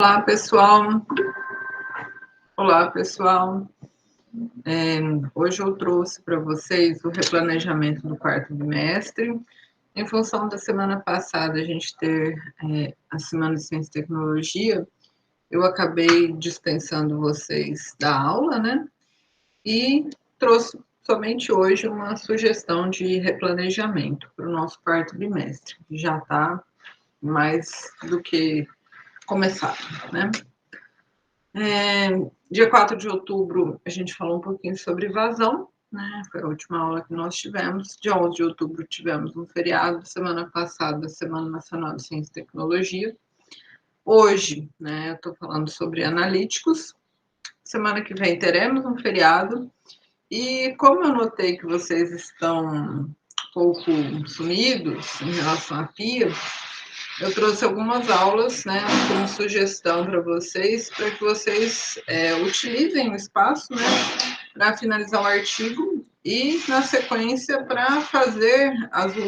Olá, pessoal. Olá, pessoal. Hoje eu trouxe para vocês o replanejamento do quarto bimestre. Em função da semana passada a gente ter a Semana de Ciência e Tecnologia, eu acabei dispensando vocês da aula, né? E trouxe somente hoje uma sugestão de replanejamento para o nosso quarto bimestre, que já está mais do que começado, né? Dia 4 de outubro, a gente falou um pouquinho sobre evasão, né? Foi a última aula que nós tivemos. Dia 11 de outubro, tivemos um feriado. Semana passada, Semana Nacional de Ciência e Tecnologia. Hoje, né, eu estou falando sobre analíticos. Semana que vem teremos um feriado. E como eu notei que vocês estão um pouco sumidos em relação à PIA, eu trouxe algumas aulas, né, como sugestão para vocês, para que vocês utilizem o espaço, né, para finalizar o artigo e, na sequência, para fazer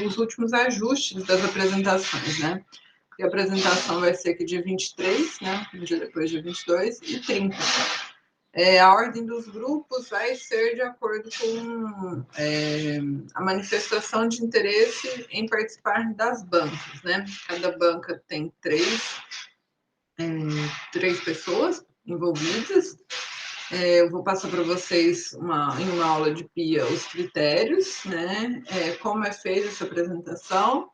os últimos ajustes das apresentações, né? Porque a apresentação vai ser aqui dia 23, né, um dia depois, dia 22 e 30. A ordem dos grupos vai ser de acordo com a manifestação de interesse em participar das bancas, né? Cada banca tem três pessoas envolvidas. Eu vou passar para vocês em uma aula de PIA os critérios, né? Como é feita essa apresentação,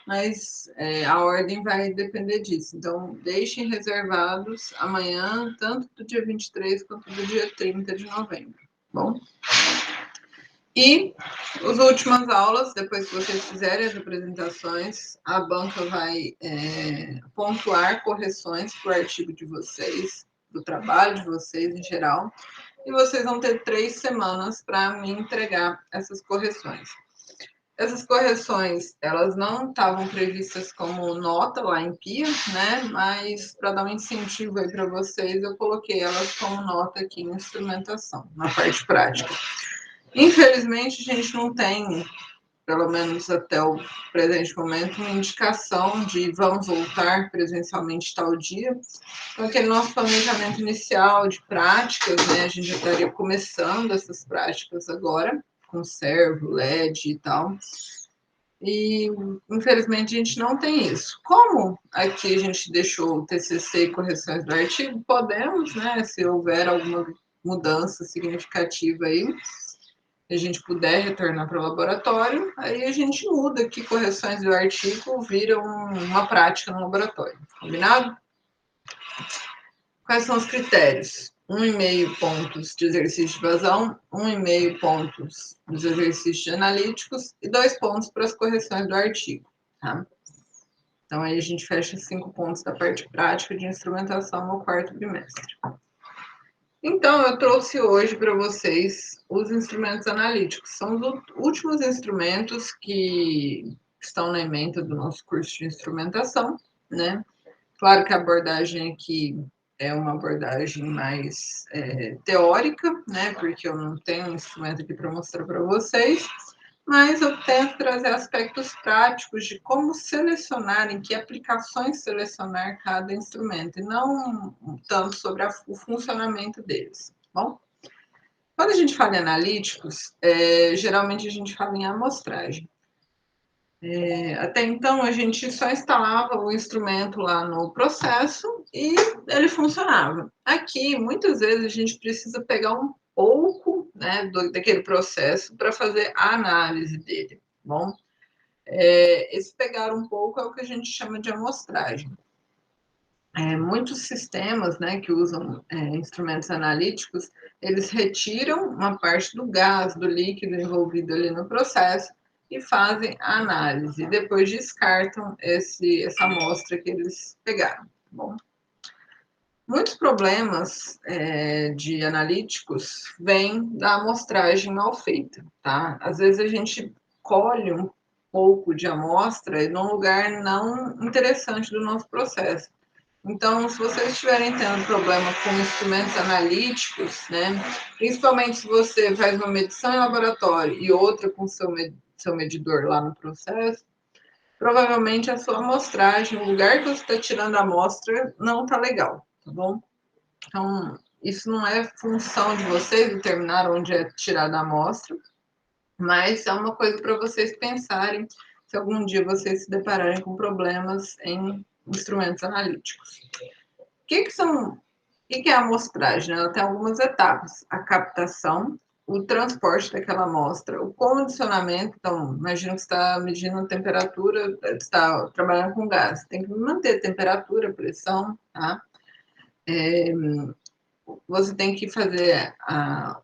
mas a ordem vai depender disso. Então, deixem reservados amanhã, tanto do dia 23 quanto do dia 30 de novembro, bom? E as últimas aulas, depois que vocês fizerem as apresentações, a banca vai pontuar correções para o artigo de vocês, do trabalho de vocês em geral, e vocês vão ter 3 semanas para me entregar essas correções. Essas correções, elas não estavam previstas como nota lá em PIA, né? Mas para dar um incentivo aí para vocês, eu coloquei elas como nota aqui em instrumentação, na parte prática. Infelizmente, a gente não tem, pelo menos até o presente momento, uma indicação de vamos voltar presencialmente tal dia. Então, aquele nosso planejamento inicial de práticas, né? A gente já estaria começando essas práticas agora, com servo, LED e tal. E, infelizmente, a gente não tem isso. Como aqui a gente deixou o TCC e correções do artigo, podemos, né, se houver alguma mudança significativa aí, a gente puder retornar para o laboratório, aí a gente muda aqui correções do artigo, viram uma prática no laboratório. Combinado? Quais são os critérios? 1,5 pontos de exercício de evasão, 1,5 pontos dos exercícios analíticos e 2 pontos para as correções do artigo. Tá? Então, aí a gente fecha 5 pontos da parte prática de instrumentação no quarto bimestre. Então, eu trouxe hoje para vocês os instrumentos analíticos. São os últimos instrumentos que estão na ementa do nosso curso de instrumentação, né? Claro que a abordagem aqui é uma abordagem mais teórica, né? Porque eu não tenho um instrumento aqui para mostrar para vocês, mas eu tento trazer aspectos práticos de como selecionar, em que aplicações selecionar cada instrumento, e não tanto sobre o funcionamento deles, bom? Quando a gente fala em analíticos, geralmente a gente fala em amostragem. Até então, a gente só instalava o instrumento lá no processo e ele funcionava. Aqui, muitas vezes, a gente precisa pegar um pouco, né, daquele processo para fazer a análise dele. Bom, esse pegar um pouco é o que a gente chama de amostragem. Muitos sistemas, né, que usam instrumentos analíticos, eles retiram uma parte do gás, do líquido envolvido ali no processo e fazem a análise. Depois descartam essa amostra que eles pegaram. Bom, muitos problemas de analíticos vêm da amostragem mal feita, tá? Às vezes a gente colhe um pouco de amostra num lugar não interessante do nosso processo. Então, se vocês estiverem tendo problema com instrumentos analíticos, né, principalmente se você faz uma medição em laboratório e outra com seu medidor lá no processo, provavelmente a sua amostragem, o lugar que você está tirando a amostra não está legal, tá bom? Então, isso não é função de vocês determinar onde é tirada a amostra, mas é uma coisa para vocês pensarem se algum dia vocês se depararem com problemas em instrumentos analíticos. O que é a amostragem? Ela tem algumas etapas: a captação, o transporte daquela amostra, o condicionamento. Então, imagina que você está medindo a temperatura, está trabalhando com gás, tem que manter a temperatura, a pressão, tá? Você tem que fazer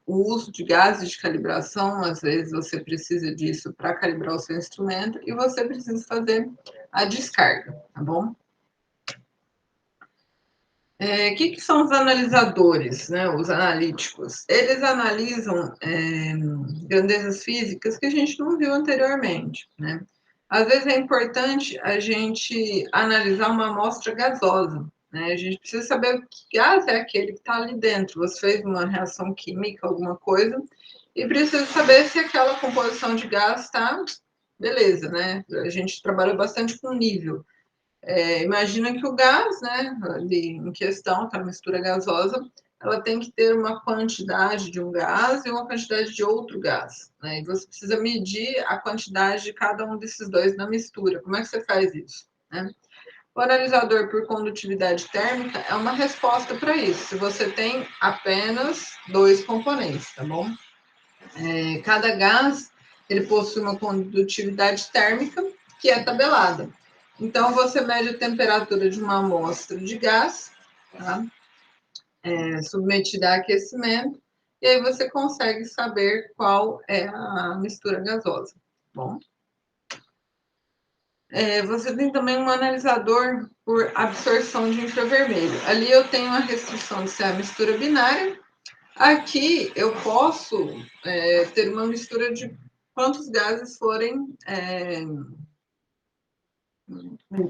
o uso de gases de calibração, às vezes você precisa disso para calibrar o seu instrumento, e você precisa fazer a descarga, tá bom? Que são os analisadores, né? Os analíticos? Eles analisam grandezas físicas que a gente não viu anteriormente, né? Às vezes é importante a gente analisar uma amostra gasosa, né? A gente precisa saber que gás é aquele que está ali dentro. Você fez uma reação química, alguma coisa, e precisa saber se aquela composição de gás está beleza, né? A gente trabalha bastante com nível. Imagina que o gás, né, ali em questão, aquela mistura gasosa, ela tem que ter uma quantidade de um gás e uma quantidade de outro gás, né? E você precisa medir a quantidade de cada um desses dois na mistura. Como é que você faz isso, né? O analisador por condutividade térmica é uma resposta para isso, se você tem apenas dois componentes, tá bom? Cada gás, ele possui uma condutividade térmica que é tabelada. Então, você mede a temperatura de uma amostra de gás, tá? Submetida a aquecimento, e aí você consegue saber qual é a mistura gasosa, bom? Você tem também um analisador por absorção de infravermelho. Ali eu tenho a restrição de ser a mistura binária. Aqui eu posso ter uma mistura de quantos gases forem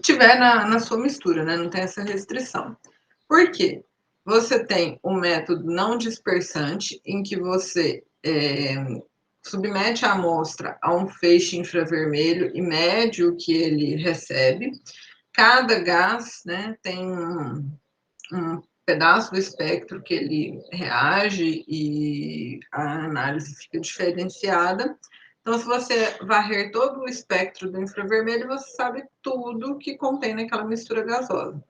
tiver na sua mistura, né? Não tem essa restrição. Por quê? Você tem o método não dispersante, em que você submete a amostra a um feixe infravermelho e mede o que ele recebe. Cada gás, né, tem um pedaço do espectro que ele reage e a análise fica diferenciada. Então, se você varrer todo o espectro do infravermelho, você sabe tudo que contém naquela mistura gasosa.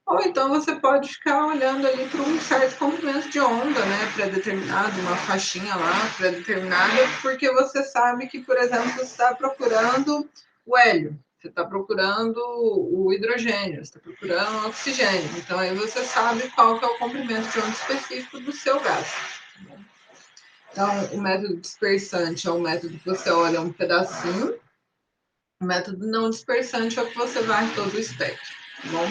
Ou então você pode ficar olhando ali para um certo comprimento de onda, né, pré-determinado, uma faixinha lá pré-determinada, porque você sabe que, por exemplo, você está procurando o hélio, você está procurando o hidrogênio, você está procurando o oxigênio. Então, aí você sabe qual que é o comprimento de onda específico do seu gás. Então, o método dispersante é o método que você olha um pedacinho, o método não dispersante é o que você varre todo o espectro, tá bom?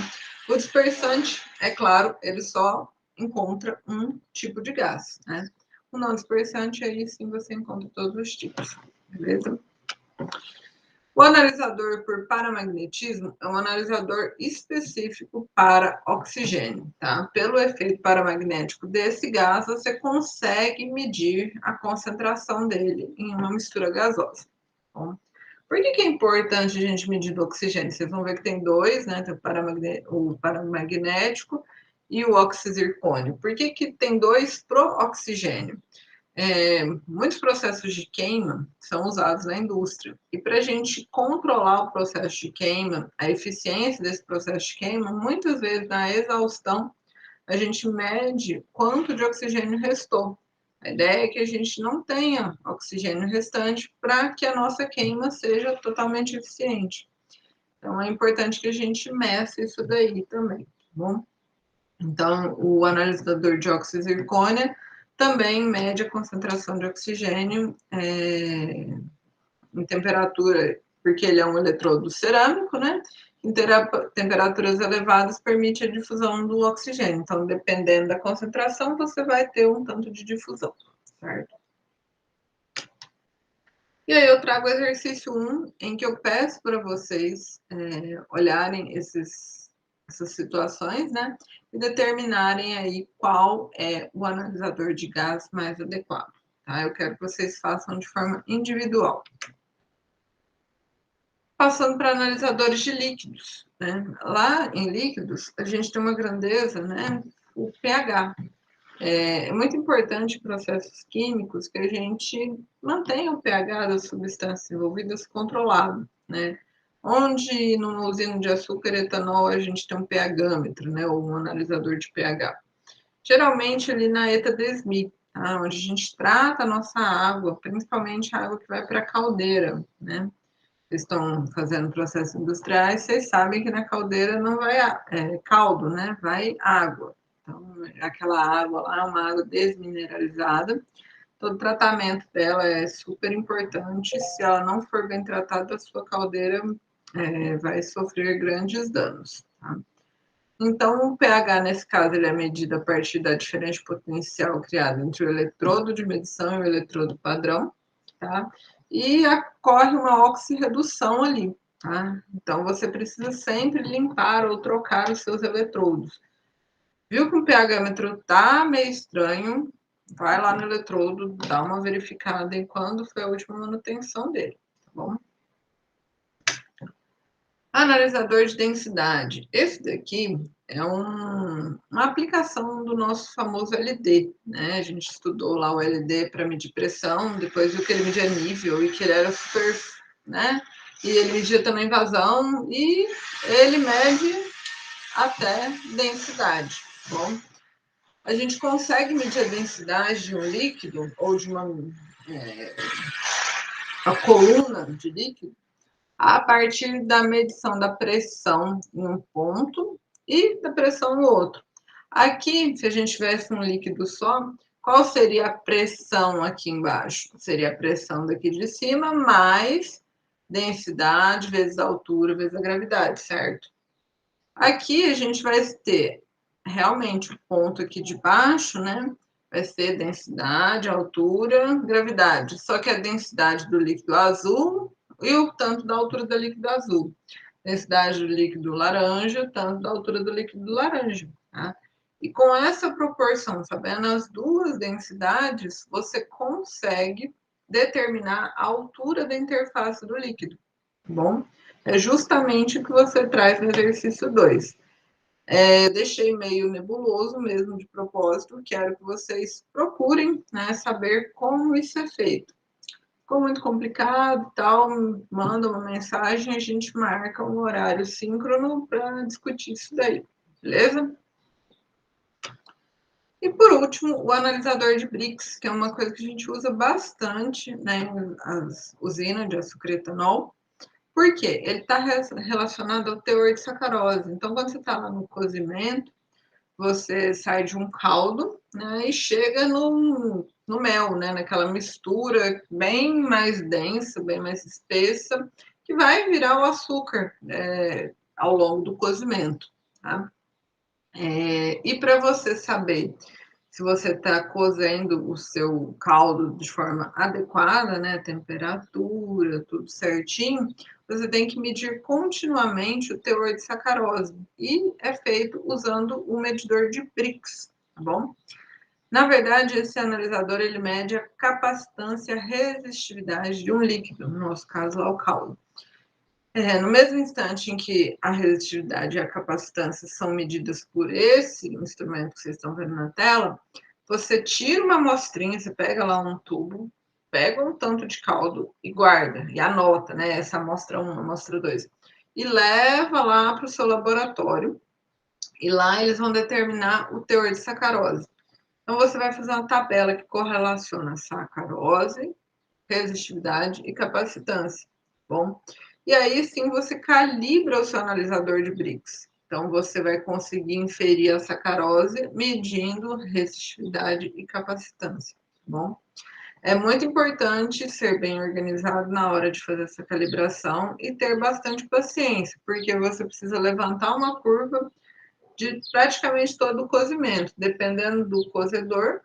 O dispersante, é claro, ele só encontra um tipo de gás, né? O não dispersante, aí sim você encontra todos os tipos, beleza? O analisador por paramagnetismo é um analisador específico para oxigênio, tá? Pelo efeito paramagnético desse gás, você consegue medir a concentração dele em uma mistura gasosa, tá bom? Por que é importante a gente medir do oxigênio? Vocês vão ver que tem dois, né? Tem o paramagnético e o oxizircônio. Por que tem dois pro oxigênio? Muitos processos de queima são usados na indústria. E para a gente controlar o processo de queima, a eficiência desse processo de queima, muitas vezes na exaustão, a gente mede quanto de oxigênio restou. A ideia é que a gente não tenha oxigênio restante para que a nossa queima seja totalmente eficiente. Então, é importante que a gente meça isso daí também, tá bom? Então, o analisador de óxido de zircônia também mede a concentração de oxigênio em temperatura, porque ele é um eletrodo cerâmico, né? Em temperaturas elevadas permite a difusão do oxigênio. Então, dependendo da concentração, você vai ter um tanto de difusão, certo? E aí eu trago o exercício 1, em que eu peço para vocês olharem essas situações, né? E determinarem aí qual é o analisador de gás mais adequado, tá? Eu quero que vocês façam de forma individual. Passando para analisadores de líquidos, né? Lá em líquidos, a gente tem uma grandeza, né? O pH. É muito importante em processos químicos que a gente mantenha o pH das substâncias envolvidas controlado, né? Onde numa usina de açúcar e etanol a gente tem um pHmetro, né? Ou um analisador de pH. Geralmente ali na ETA 10.000, tá? Onde a gente trata a nossa água, principalmente a água que vai para a caldeira, né? Vocês estão fazendo processos industriais, vocês sabem que na caldeira não vai caldo, né? Vai água. Então, aquela água lá é uma água desmineralizada. Todo tratamento dela é super importante. Se ela não for bem tratada, a sua caldeira vai sofrer grandes danos. Tá? Então, o pH, nesse caso, ele é medido a partir da diferença potencial criada entre o eletrodo de medição e o eletrodo padrão, tá? E ocorre uma oxirredução ali, tá? Então, você precisa sempre limpar ou trocar os seus eletrodos. Viu que o pHmetro tá meio estranho? Vai lá no eletrodo, dá uma verificada em quando foi a última manutenção dele, tá bom? Analisador de densidade. Esse daqui é uma aplicação do nosso famoso LD, né? A gente estudou lá o LD para medir pressão, depois viu que ele media nível e que ele era super, né? E ele media também vazão e ele mede até densidade, tá bom? A gente consegue medir a densidade de um líquido ou de uma coluna de líquido a partir da medição da pressão em um ponto e da pressão no outro. Aqui, se a gente tivesse um líquido só, qual seria a pressão aqui embaixo? Seria a pressão daqui de cima mais densidade vezes a altura vezes a gravidade, certo? Aqui a gente vai ter realmente o ponto aqui de baixo, né? Vai ser densidade, altura, gravidade. Só que a densidade do líquido azul e o tanto da altura do líquido azul. Densidade do líquido laranja, tanto da altura do líquido laranja. Tá? E com essa proporção, sabendo as duas densidades, você consegue determinar a altura da interface do líquido. Tá bom? É justamente o que você traz no exercício 2. Eu deixei meio nebuloso mesmo de propósito, quero que vocês procurem, né, saber como isso é feito. Ficou muito complicado e tal, manda uma mensagem, a gente marca um horário síncrono para discutir isso daí, beleza? E por último, o analisador de Brix, que é uma coisa que a gente usa bastante, né, nas usinas de açúcar e etanol. Por quê? Ele está relacionado ao teor de sacarose. Então, quando você está lá no cozimento, você sai de um caldo, né, e chega no mel, né, naquela mistura bem mais densa, bem mais espessa, que vai virar o açúcar ao longo do cozimento. Tá? E para você saber se você está cozendo o seu caldo de forma adequada, né, temperatura, tudo certinho, você tem que medir continuamente o teor de sacarose. E é feito usando o medidor de Brix, tá bom? Na verdade, esse analisador, ele mede a capacitância e a resistividade de um líquido, no nosso caso, lá o caldo. No mesmo instante em que a resistividade e a capacitância são medidas por esse instrumento que vocês estão vendo na tela, você tira uma amostrinha, você pega lá um tubo, pega um tanto de caldo e guarda, e anota, né? Essa amostra 1, amostra 2, e leva lá para o seu laboratório, e lá eles vão determinar o teor de sacarose. Então, você vai fazer uma tabela que correlaciona sacarose, resistividade e capacitância, bom? E aí sim você calibra o seu analisador de Brix. Então você vai conseguir inferir a sacarose medindo resistividade e capacitância, bom? É muito importante ser bem organizado na hora de fazer essa calibração e ter bastante paciência, porque você precisa levantar uma curva de praticamente todo o cozimento. Dependendo do cozedor,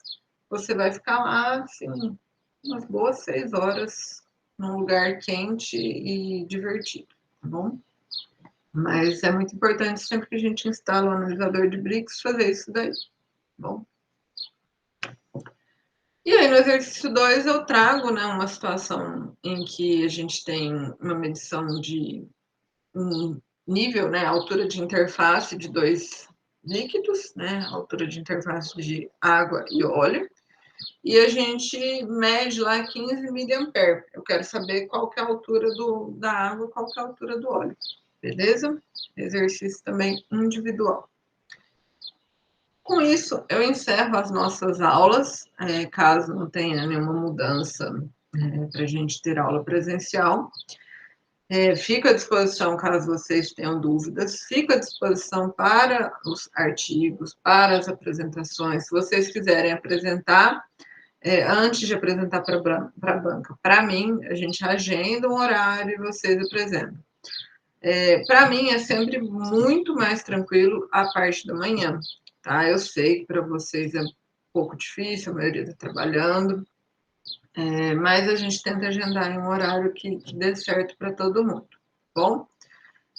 você vai ficar lá, assim, umas boas 6 horas num lugar quente e divertido, tá bom? Mas é muito importante sempre que a gente instala o analisador de Brix fazer isso daí, tá bom? E aí, no exercício 2, eu trago, né, uma situação em que a gente tem uma medição de um nível, né, altura de interface de dois líquidos, né, altura de interface de água e óleo, e a gente mede lá 15 miliampere. Eu quero saber qual que é a altura da água, qual que é a altura do óleo, beleza? Exercício também individual. Com isso, eu encerro as nossas aulas, caso não tenha nenhuma mudança, para a gente ter aula presencial. Fico à disposição caso vocês tenham dúvidas, fico à disposição para os artigos, para as apresentações. Se vocês quiserem apresentar, antes de apresentar para a banca, para mim, a gente agenda um horário e vocês apresentam. Para mim, é sempre muito mais tranquilo a parte da manhã, tá? Eu sei que para vocês é um pouco difícil, a maioria está trabalhando, mas a gente tenta agendar em um horário que dê certo para todo mundo, tá bom?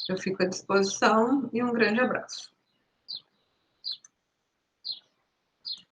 Eu fico à disposição e um grande abraço.